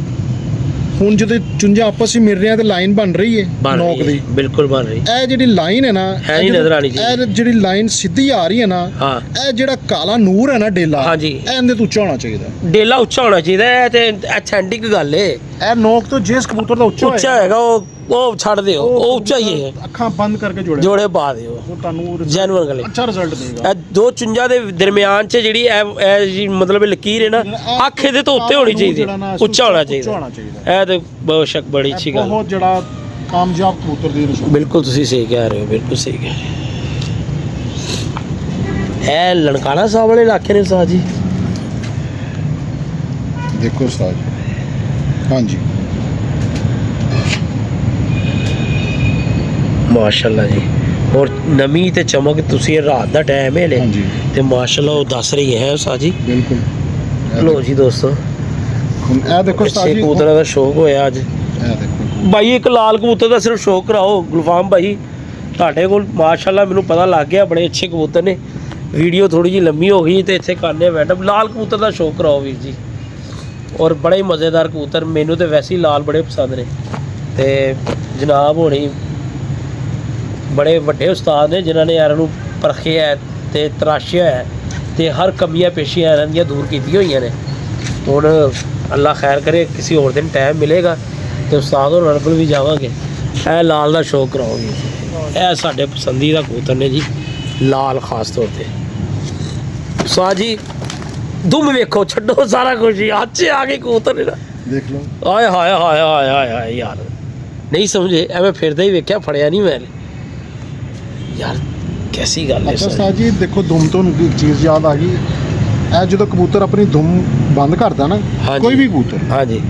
ਹੁਣ ਜਦੋਂ ਚੁੰਝਾਂ ਆਪਸ ਵਿੱਚ ਮਿਲ ਰਹੀਆਂ ਤੇ ਲਾਈਨ ਬਣ ਰਹੀ ਹੈ ਬਣ ਨੋਕ ਰਹੀ ਦੀ। ਹੈ, ਬਿਲਕੁਲ ਬਣ ਰਹੀ। ਇਹ ਜਿਹੜੀ ਲਾਈਨ ਹੈ ਨਾ, ਹੈ ਨਹੀਂ ਨਜ਼ਰ ਆਉਣੀ ਚਾਹੀਦੀ। ਇਹ ਜਿਹੜੀ ਲਾਈਨ ਸਿੱਧੀ ਆ ਰਹੀ ਹੈ ਨਾ, ਹਾਂ, ਇਹ ਜਿਹੜਾ ਕਾਲਾ ਨੂਰ ਹੈ ਨਾ ਡੇਲਾ, ਹਾਂਜੀ। ਇਹ ਇਹਦੇ ਤੋਂ ਉੱਚਾ ਹੋਣਾ ਚਾਹੀਦਾ। ਡੇਲਾ ਉੱਚਾ ਹੋਣਾ ਚਾਹੀਦਾ ਹੈ ਤੇ ਅਥੈਂਟਿਕ ਗੱਲ ਏ। ਇਹ ਨੋਕ ਤੋਂ ਜਿਸ ਕਬੂਤਰ ਦਾ ਉੱਚਾ ਉੱਚਾ ਹੈਗਾ ਉਹ ਛੱਡ ਦਿਓ, ਉਹ ਉੱਚਾ ਹੀ ਹੈ। ਅੱਖਾਂ ਬੰਦ ਕਰਕੇ ਜੋੜੇ ਪਾ ਦਿਓ, ਉਹ ਤੁਹਾਨੂੰ ਜੈਨੂਅਨ ਗੱਲ। ਅੱਛਾ ਰਿਜ਼ਲਟ ਦੇਗਾ। ਇਹ ਦੋ ਚੁੰਝਾਂ ਦੇ ਦਰਮਿਆਨ 'ਚ ਜਿਹੜੀ ਇਹ ਮਤਲਬ ਲਕੀਰ ਹੈ ਨਾ, ਅੱਖ ਇਹਦੇ ਤੋਂ ਉੱਤੇ ਹੋਣੀ ਚਾਹੀਦੀ, ਉੱਚਾ ਹੋਣਾ ਚਾਹੀਦਾ। ਇਹ ਤੇ ਬਹੁਤ ਸ਼ੱਕ ਬੜੀ ਅੱਛੀ ਗੱਲ। ਬਹੁਤ ਜਿਹੜਾ ਕਾਮਯਾਬ ਕਬੂਤਰ ਦੀ ਨਿਸ਼ਾਨੀ। ਬਿਲਕੁਲ ਤੁਸੀਂ ਸਹੀ ਕਹਿ ਰਹੇ ਹੋ, ਬਿਲਕੁਲ ਸਹੀ ਕਹਿ ਰਹੇ ਹੋ। ਇਹ ਲਣਕਾਣਾ ਸਾਹਿਬ ਵਾਲੇ ਇਲਾਕੇ ਨੇ ਸਾਹ ਜੀ। ਦੇਖੋ ਉਸਤਾਦ, ਹਾਂਜੀ ਮਾਸ਼ਾਅੱਲਾ ਜੀ। ਔਰ ਨਮੀ ਤੇ ਚਮਕ, ਤੁਸੀਂ ਇਹ ਰਾਤ ਦਾ ਟਾਈਮ ਹੈ ਲੈ ਹਾਂਜੀ ਤੇ ਮਾਸ਼ਾਅੱਲਾ ਉਹ ਦੱਸ ਰਹੀ ਹੈ ਸਾਹ ਜੀ। ਬਿਲਕੁਲ। ਲੋ ਜੀ ਦੋਸਤੋ, ਹੁਣ ਇਹ ਦੇਖੋ ਉਸਤਾਦ ਅੱਛੇ ਜੀ, ਕਬੂਤਰਾਂ ਦਾ ਸ਼ੌਕ ਹੋਇਆ ਅੱਜ। ਇਹ ਦੇਖੋ ਭਾਈ ਇੱਕ ਲਾਲ ਕਬੂਤਰ ਦਾ ਸਿਰਫ ਸ਼ੌਕ ਕਰਾਓ ਗੁਲਫਾਮ ਭਾਈ, ਤੁਹਾਡੇ ਕੋਲ ਮਾਸ਼ਾਅੱਲਾ ਮੈਨੂੰ ਪਤਾ ਲੱਗ ਗਿਆ ਬੜੇ ਅੱਛੇ ਕਬੂਤਰ ਨੇ। ਵੀਡੀਓ ਥੋੜੀ ਜਿਹੀ ਲੰਮੀ ਹੋ ਗਈ ਤੇ ਇੱਥੇ ਕਰਨੇ ਮੈਡਮ, ਲਾਲ ਕਬੂਤਰ ਦਾ ਸ਼ੌਕ ਕਰਾਓ ਵੀਰ ਜੀ। ਔਰ ਬੜੇ ਹੀ ਮਜ਼ੇਦਾਰ ਕਬੂਤਰ, ਮੈਨੂੰ ਤੇ ਵੈਸੇ ਹੀ ਲਾਲ ਬੜੇ ਪਸੰਦ ਨੇ। ਤੇ ਜਨਾਬ ਹੋਣੀ ਬੜੇ ਵੱਡੇ ਉਸਤਾਦ ਨੇ ਜਿਨ੍ਹਾਂ ਨੇ ਇਹਨਾਂ ਨੂੰ ਪਰਖਿਆ ਹੈ ਤੇ ਤਰਾਸ਼ਿਆ ਹੈ ਤੇ ਹਰ ਕਮੀਆਂ ਪੇਸ਼ੀਆਂ ਇਹਨਾਂ ਦੀਆਂ ਦੂਰ ਕੀਤੀਆਂ ਹੋਈਆਂ ਨੇ। ਹੁਣ ਅੱਲਾ ਖੈਰ ਕਰੇ, ਕਿਸੇ ਹੋਰ ਦਿਨ ਟਾਈਮ ਮਿਲੇਗਾ ਤੇ ਉਸਤਾਦ ਹੋਰਾਂ ਕੋਲ ਵੀ ਜਾਵਾਂਗੇ। ਇਹ ਲਾਲ ਦਾ ਸ਼ੌਕ ਕਰਾਓਗੇ, ਇਹ ਸਾਡੇ ਪਸੰਦੀਦਾ ਕਬੂਤਰ ਨੇ ਜੀ, ਲਾਲ ਖਾਸ ਤੌਰ ਤੇ। ਉਸਤਾਦ ਜੀ ਦੁਮ ਵੇਖੋ, ਛੱਡੋ ਸਾਰਾ ਕੁਝ ਜੀ, ਅੱਜ ਆ ਕੇ ਕਬੂਤਰ ਨੇ ਨਾ, ਦੇਖ ਲਓ। ਆਏ ਹਾਏ ਹਾਏ ਹਾਏ ਹਾਏ ਹਾਏ ਯਾਰ, ਨਹੀਂ ਸਮਝੇ, ਐਵੇਂ ਫਿਰਦਾ ਹੀ ਵੇਖਿਆ, ਫੜਿਆ ਨਹੀਂ ਮੈਂ ਯਾਰ। ਕੈਸੀ ਗੱਲ ਹੈ ਅੱਛਾ ਸਰ। ਉਸਤਾਦ ਜੀ ਦੇਖੋ, ਦੁਮ ਤੋਂ ਇੱਕ ਚੀਜ਼ ਯਾਦ ਆ ਗਈ। ਇਹ ਜਦੋਂ ਕਬੂਤਰ ਆਪਣੀ ਦੁਮ ਬੰਦ ਕਰਦਾ ਨਾ, ਹਾਂਜੀ। ਕੋਈ ਵੀ ਕਬੂਤਰ, ਹਾਂਜੀ,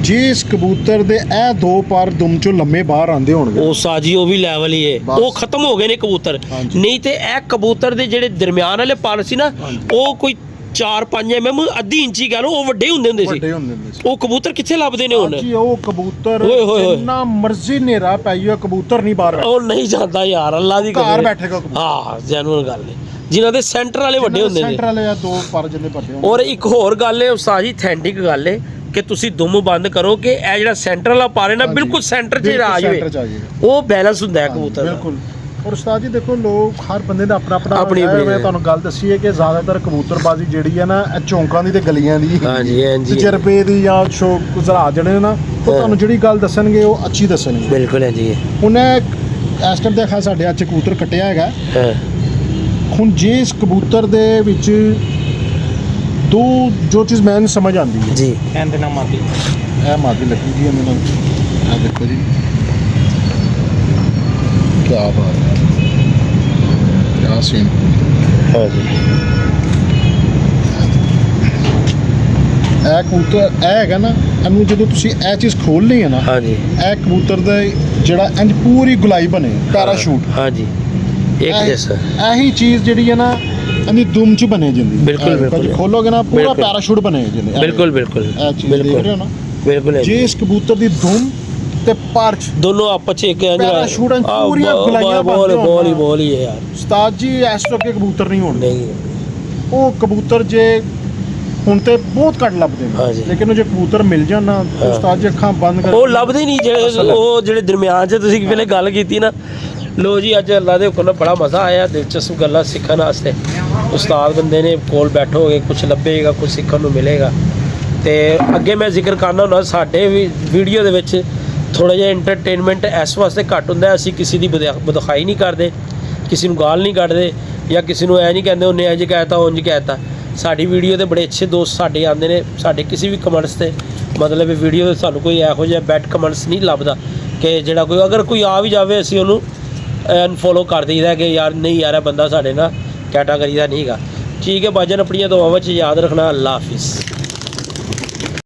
ਜੇ ਇਸ ਕਬੂਤਰ ਦੇ ਇਹ ਦੋ ਪਰ ਦੁਮ ਚੋਂ ਲੰਮੇ ਬਾਹਰ ਆਉਂਦੇ ਹੋਣਗੇ, ਉਹ ਸਾਜੀ ਉਹ ਵੀ ਲੈਵਲ ਹੀ ਹੈ, ਬਸ। ਉਹ ਖਤਮ ਹੋ ਗਏ ਨੇ ਕਬੂਤਰ। ਹਾਂਜੀ। ਨਹੀਂ ਤੇ ਇਹ ਕਬੂਤਰ ਦੇ ਜਿਹੜੇ ਦਰਮਿਆਨ ਵਾਲੇ ਪਰ ਸੀ ਨਾ, ਹਾਂਜੀ। ਉਹ ਕੋਈ 4-5 mm ਅੱਧੀ ਇੰਚੀ ਕਹਿ ਲਓ, ਉਹ ਵੱਡੇ ਹੁੰਦੇ ਸੀ। ਵੱਡੇ ਹੁੰਦੇ ਸੀ। ਉਹ ਕਬੂਤਰ ਕਿੱਥੇ ਲੱਭਦੇ ਨੇ ਹੁਣ? ਜੀ ਉਹ ਕਬੂਤਰ ਓਏ ਹੋਏ ਹੋਏ। ਜਿੰਨਾ ਮਰਜ਼ੀ ਹਨੇਰਾ ਪੈ ਜਾਵੇ, ਕਬੂਤਰ ਨਹੀਂ ਬਾਹਰ ਉਹ ਨਹੀਂ ਜਾਂਦਾ ਯਾਰ, ਅੱਲਾ ਦੀ ਘਰ ਕਸਮ। ਬੈਠੇਗਾ ਕਬੂਤਰ। ਹਾਂ ਜੈਨੂਅਨ ਗੱਲ ਹੈ, ਜਿਨ੍ਹਾਂ ਦੇ ਸੈਂਟਰ ਵਾਲੇ ਵੱਡੇ ਹੁੰਦੇ ਸੈਂਟਰ ਨੇ। ਵਾਲੇ ਆ ਦੋ ਪਰ ਜਿੰਨੇ ਵੱਡੇ ਹੁੰਦੇ। ਔਰ ਇੱਕ ਹੋਰ ਗੱਲ ਹੈ ਉਸਤਾਦ ਜੀ, ਅਥੈਂਟਿਕ ਗੱਲ ਹੈ ਕਿ ਤੁਸੀਂ ਦੁਮ ਬੰਦ ਕਰੋ ਕਿ ਇਹ ਜਿਹੜਾ ਸੈਂਟਰ ਵਾਲਾ ਪਾ ਰਹੇ ਨਾ, ਹਾਂਜੀ। ਬਿਲਕੁਲ ਸੈਂਟਰ 'ਚ ਬਿਲਕੁਲ ਆ ਜਾਵੇ, ਸੈਂਟਰ 'ਚ ਆ ਜਾਵੇ। ਉਹ ਬੈਲੈਂਸ ਹੁੰਦਾ ਹੈ ਕਬੂਤਰ ਦਾ। ਬਿਲਕੁਲ। ਔਰ ਉਸਤਾਦ ਜੀ ਦੇਖੋ, ਲੋਕ ਹਰ ਬੰਦੇ ਦਾ ਆਪਣਾ ਆਪਣਾ ਆਪਣੀ ਹੈ। ਆਪਣੀ ਮੈਂ ਤੁਹਾਨੂੰ ਗੱਲ ਦੱਸੀ ਹੈ ਕਿ ਜ਼ਿਆਦਾਤਰ ਕਬੂਤਰਬਾਜ਼ੀ ਜਿਹੜੀ ਹੈ ਨਾ, ਇਹ ਚੌਂਕਾਂ ਦੀ ਤੇ ਗਲੀਆਂ ਦੀ ਹਾਂਜੀ, ਹਾਂਜੀ। ਤਜਰਬੇ ਦੀ ਜਾਂ ਸ਼ੌਕ ਗੁਜ਼ਰਾ ਜਿਹੜੇ ਨਾ, ਉਹ ਤੁਹਾਨੂੰ ਜਿਹੜੀ ਗੱਲ ਦੱਸਣਗੇ ਉਹ ਅੱਛੀ ਦੱਸਣਗੇ। ਬਿਲਕੁਲ ਹੈ ਜੀ। ਹੁਣ ਇਸ ਟਾਈਮ ਦੇਖਾ ਸਾਡੇ ਅੱਜ ਕਬੂਤਰ ਕੱਟਿਆ ਹੈਗਾ। ਹਾਂ ਹੁਣ ਜੇ ਇਸ ਕਬੂਤਰ ਦੇ ਵਿੱਚ ਜੋ ਚੀਜ਼ ਮੈਨੂੰ ਸਮਝ ਆਉਂਦੀ ਹੈ ਜੀ, ਕਹਿੰਦੇ ਨਾ ਮਾਤੀ ਇਹ ਮਾਦੀ ਲੱਗੀ ਜੀ ਇਹਨਾਂ ਨਾਲ। ਇਹ ਦੇਖੋ ਜੀ, ਕੀ ਬਾਤ ਹੈ, ਕੀ ਸੀਨ। ਹਾਂ ਜੀ। ਇਹ ਕਬੂਤਰ ਇਹ ਹੈਗਾ ਨਾ, ਇਹਨੂੰ ਜਦੋਂ ਤੁਸੀਂ ਇਹ ਚੀਜ਼ ਖੋਲ੍ਹਣੀ ਹੈ ਨਾ, ਹਾਂਜੀ, ਇਹ ਕਬੂਤਰ ਦਾ ਜਿਹੜਾ ਇੰਜ ਪੂਰੀ ਗੁਲਾਈ ਬਣੇ, ਪੈਰਾਸ਼ੂਟ। ਹਾਂਜੀ, ਇੱਕ ਜੈਸਾ। ਇਹੀ ਚੀਜ਼ ਜਿਹੜੀ ਹੈ ਨਾ, ਇਹਦੀ ਦੁਮ ਚ ਬਣੇ ਜਾਂਦੀ। ਬਿਲਕੁਲ, ਬਿਲਕੁਲ। ਖੋਲੋਗੇ ਨਾ, ਪੂਰਾ ਬਿਲਕੁਲ। ਪੈਰਾਸ਼ੂਟ ਬਣੇ ਜਾਂਦੇ। ਬਿਲਕੁਲ ਬਿਲकुल ਇਹ ਚੀਜ਼ ਦੇਖ ਰਹੇ ਹੋ ਨਾ, ਬਿਲकुल। ਜੇ ਇਸ ਕਬੂਤਰ ਦੀ ਦੁਮ ਤੇ ਪਰਚ ਦੋਨੋਂ ਆਪਸ ਚ ਇੱਕ ਪੈਰਾਸ਼ੂਟ ਪੂਰੀਆਂ ਗੁਲਾਈਆਂ ਬੋਲ ਹੀ ਹੈ ਯਾਰ। ਉਸਤਾਦ ਜੀ ਇਸ ਤੋਂ ਅੱਗੇ ਕਬੂਤਰ ਨਹੀਂ ਹੋਣਗੇ। ਨਹੀਂ, ਉਹ ਕਬੂਤਰ ਜੇ ਹੁਣ ਤੇ ਬਹੁਤ ਘੱਟ ਲੱਭਦੇ ਹਾਂਜੀ। ਨੇ, ਲੇਕਿਨ ਉਹ ਜੇ ਕਬੂਤਰ ਮਿਲ ਜਾਣ ਨਾ, ਉਸਤਾਦ ਜੀ ਅੱਖਾਂ ਬੰਦ ਕਰ ਉਹ ਲੱਭਦੇ ਨਹੀਂ ਜਿਹੜੇ, ਉਹ ਜਿਹੜੇ ਦਰਮਿਆਨ 'ਚ ਤੁਸੀਂ ਪਹਿਲੇ ਗੱਲ ਕੀਤੀ ਨਾ, ਲੋ ਜੀ ਅੱਜ ਅੱਲਾ ਦੇ ਹੁਕਮ ਨਾਲ ਬੜਾ ਮਜ਼ਾ ਆਇਆ, ਦਿਲਚਸਪ ਗੱਲਾਂ ਸਿੱਖਣ ਵਾਸਤੇ। ਉਸਤਾਦ ਬੰਦੇ ਨੇ ਕੋਲ ਬੈਠੋਗੇ, ਕੁਝ ਲੱਭੇਗਾ, ਕੁਝ ਸਿੱਖਣ ਨੂੰ ਮਿਲੇਗਾ। ਤੇ ਅੱਗੇ ਮੈਂ ਜ਼ਿਕਰ ਕਰਨਾ ਹੁੰਦਾ ਸਾਡੇ ਵੀ ਵੀਡੀਓ ਦੇ ਵਿੱਚ ਥੋੜ੍ਹਾ ਜਿਹਾ ਐਂਟਰਟੇਨਮੈਂਟ ਇਸ ਵਾਸਤੇ ਘੱਟ ਹੁੰਦਾ, ਅਸੀਂ ਕਿਸੇ ਦੀ ਬਦਖਾਈ ਨਹੀਂ ਕਰਦੇ, ਕਿਸੇ ਨੂੰ ਗਾਲ ਨਹੀਂ ਕੱਢਦੇ ਜਾਂ ਕਿਸੇ ਨੂੰ ਐ ਨਹੀਂ ਕਹਿੰਦੇ ਉਹਨੇ ਇੰਝ ਕਹਿਤਾ ਉਂਝ ਕਹਿਤਾ। ਸਾਡੀ ਵੀਡੀਓ 'ਤੇ ਬੜੇ ਅੱਛੇ ਦੋਸਤ ਸਾਡੇ ਆਉਂਦੇ ਨੇ, ਸਾਡੇ ਕਿਸੇ ਵੀ ਕਮੈਂਟਸ 'ਤੇ ਮਤਲਬ ਵੀਡੀਓ 'ਤੇ ਸਾਨੂੰ ਕੋਈ ਇਹੋ ਜਿਹਾ ਬੈਡ ਕਮੈਂਟਸ ਨਹੀਂ ਲੱਭਦਾ ਕਿ ਜਿਹੜਾ ਕੋਈ ਅਗਰ ਕੋਈ ਆ ਵੀ ਜਾਵੇ ਅਸੀਂ ਉਹਨੂੰ ਅਨਫੋਲੋ ਕਰ ਦਈਦਾ ਕਿ ਯਾਰ ਨਹੀਂ ਯਾਰ ਇਹ ਬੰਦਾ ਸਾਡੇ ਨਾਲ ਕੈਟਾਗਰੀ ਦਾ ਨਹੀਂ ਹੈਗਾ। ਠੀਕ ਹੈ ਬਾਜਨ, ਆਪਣੀਆਂ ਦੁਆਵਾਂ 'ਚ ਯਾਦ ਰੱਖਣਾ। ਅੱਲਾ ਹਾਫਿਜ਼।